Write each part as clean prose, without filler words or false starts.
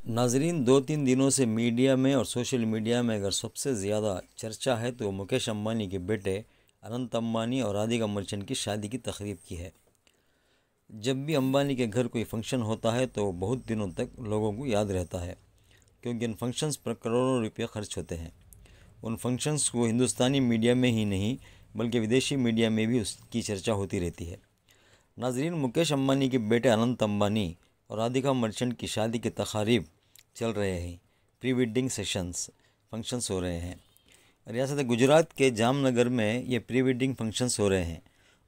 नाजरीन, 2-3 दिनों से मीडिया में और सोशल मीडिया में अगर सबसे ज़्यादा चर्चा है तो मुकेश अंबानी के बेटे अनंत अंबानी और राधिका मर्चेंट की शादी की तकरीब की है। जब भी अंबानी के घर कोई फंक्शन होता है तो बहुत दिनों तक लोगों को याद रहता है, क्योंकि इन फंक्शंस पर करोड़ों रुपये खर्च होते हैं। उन फंक्शंस को हिंदुस्तानी मीडिया में ही नहीं बल्कि विदेशी मीडिया में भी उसकी चर्चा होती रहती है। नाजरीन, मुकेश अंबानी के बेटे अनंत अंबानी और राधिका मर्चेंट की शादी के तकारीब चल रहे हैं। प्री वेडिंग फंक्शंस हो रहे हैं। रियासत गुजरात के जामनगर में ये प्री वेडिंग फंक्शंस हो रहे हैं।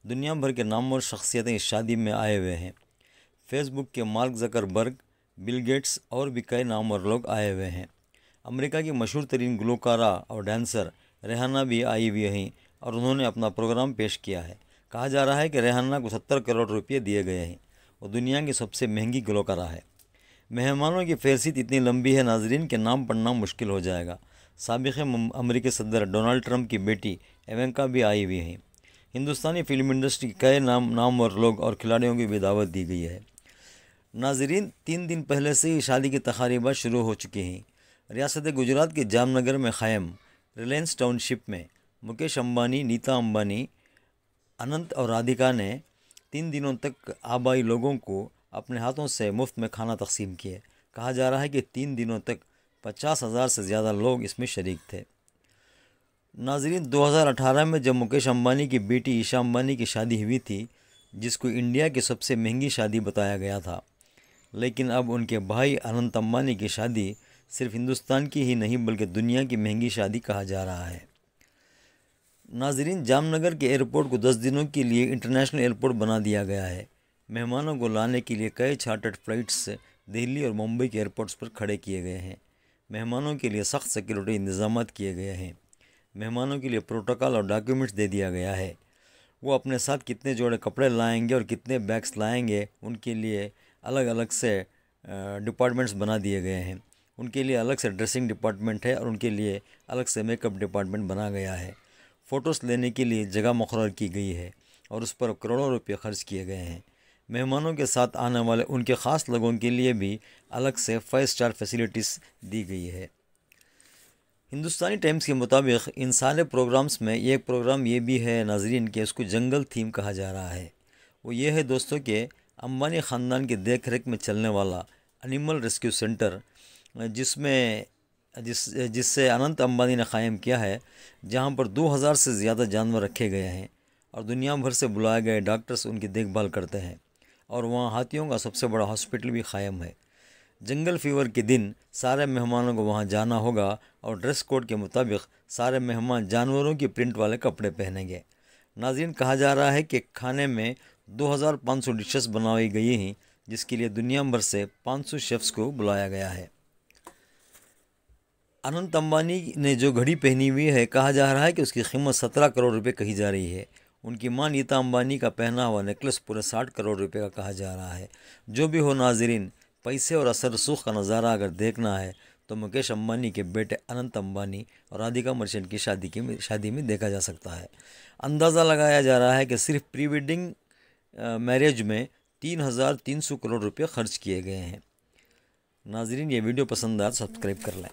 दुनिया भर के नामवर शख्सियतें इस शादी में आए हुए हैं। फेसबुक के मार्क ज़करबर्ग, बिल गेट्स और भी कई नामवर लोग आए हुए हैं। अमेरिका की मशहूर तरीन गुलकारा और डांसर रेहाना भी आई हुई हैं और उन्होंने अपना प्रोग्राम पेश किया है। कहा जा रहा है कि रेहाना को 70 करोड़ रुपये दिए गए हैं। वो दुनिया की सबसे महंगी गुलकारा है। मेहमानों की फहरिस्त इतनी लंबी है नाजरीन के नाम पढ़ना मुश्किल हो जाएगा। साबिक़ अमेरिकी सदर डोनाल्ड ट्रंप की बेटी इवांका भी आई हुई हैं। हिंदुस्तानी फिल्म इंडस्ट्री के कई नामवर लोग और खिलाड़ियों की भी दावत दी गई है। नाजरीन, 3 दिन पहले से ही शादी की तकारीबात शुरू हो चुकी हैं। रियासत गुजरात के जामनगर में क़ायम रिलायंस टाउनशिप में मुकेश अंबानी, नीता अंबानी, अनंत और राधिका ने 3 दिनों तक आबाई लोगों को अपने हाथों से मुफ्त में खाना तकसीम किए। कहा जा रहा है कि 3 दिनों तक 50,000 से ज़्यादा लोग इसमें शरीक थे। नाजरीन, 2018 में जब मुकेश अंबानी की बेटी ईशा अंबानी की शादी हुई थी, जिसको इंडिया की सबसे महंगी शादी बताया गया था, लेकिन अब उनके भाई अनंत अंबानी की शादी सिर्फ हिंदुस्तान की ही नहीं बल्कि दुनिया की महंगी शादी कहा जा रहा है। नाजरीन, जामनगर के एयरपोर्ट को 10 दिनों के लिए इंटरनेशनल एयरपोर्ट बना दिया गया है। मेहमानों को लाने के लिए कई चार्टर्ड फ़्लाइट्स दिल्ली और मुंबई के एयरपोर्ट्स पर खड़े किए गए हैं। मेहमानों के लिए सख्त सिक्योरिटी इंतजाम किए गए हैं। मेहमानों के लिए प्रोटोकॉल और डॉक्यूमेंट्स दे दिया गया है। वो अपने साथ कितने जोड़े कपड़े लाएंगे और कितने बैग्स लाएंगे, उनके लिए अलग अलग से डिपार्टमेंट्स बना दिए गए हैं। उनके लिए अलग से ड्रेसिंग डिपार्टमेंट है और उनके लिए अलग से मेकअप डिपार्टमेंट बना गया है। फ़ोटोज़ लेने के लिए जगह मुक़र्रर की गई है और उस पर करोड़ों रुपये खर्च किए गए हैं। मेहमानों के साथ आने वाले उनके ख़ास लोगों के लिए भी अलग से 5 स्टार फैसिलिटीज़ दी गई है। हिंदुस्तानी टाइम्स के मुताबिक इन सारे प्रोग्राम्स में एक प्रोग्राम ये भी है नाजरीन कि उसको जंगल थीम कहा जा रहा है। वो ये है दोस्तों कि अंबानी ख़ानदान की देख रेख में चलने वाला एनिमल रेस्क्यू सेंटर जिससे अनंत अंबानी ने क़ायम किया है, जहाँ पर 2000 से ज़्यादा जानवर रखे गए हैं और दुनिया भर से बुलाए गए डॉक्टर्स उनकी देखभाल करते हैं। और वहाँ हाथियों का सबसे बड़ा हॉस्पिटल भी क़ायम है। जंगल फीवर के दिन सारे मेहमानों को वहाँ जाना होगा और ड्रेस कोड के मुताबिक सारे मेहमान जानवरों की प्रिंट वाले कपड़े पहनेंगे। नाज़रीन, कहा जा रहा है कि खाने में 2500 डिशेस बनाई गई हैं, जिसके लिए दुनिया भर से 500 शेफ्स को बुलाया गया है। अनंत अंबानी ने जो घड़ी पहनी हुई है, कहा जा रहा है कि उसकी कीमत 17 करोड़ रुपए कही जा रही है। उनकी मां नीता अंबानी का पहना हुआ नेकलेस पूरे 60 करोड़ रुपए का कहा जा रहा है। जो भी हो नाजरीन, पैसे और असर रसूख का नज़ारा अगर देखना है तो मुकेश अंबानी के बेटे अनंत अंबानी और राधिका मर्चेंट की शादी में देखा जा सकता है। अंदाज़ा लगाया जा रहा है कि सिर्फ प्री वेडिंग मैरिज में 3,300 करोड़ रुपये खर्च किए गए हैं। नाजरीन, ये वीडियो पसंद आए सब्सक्राइब कर लें।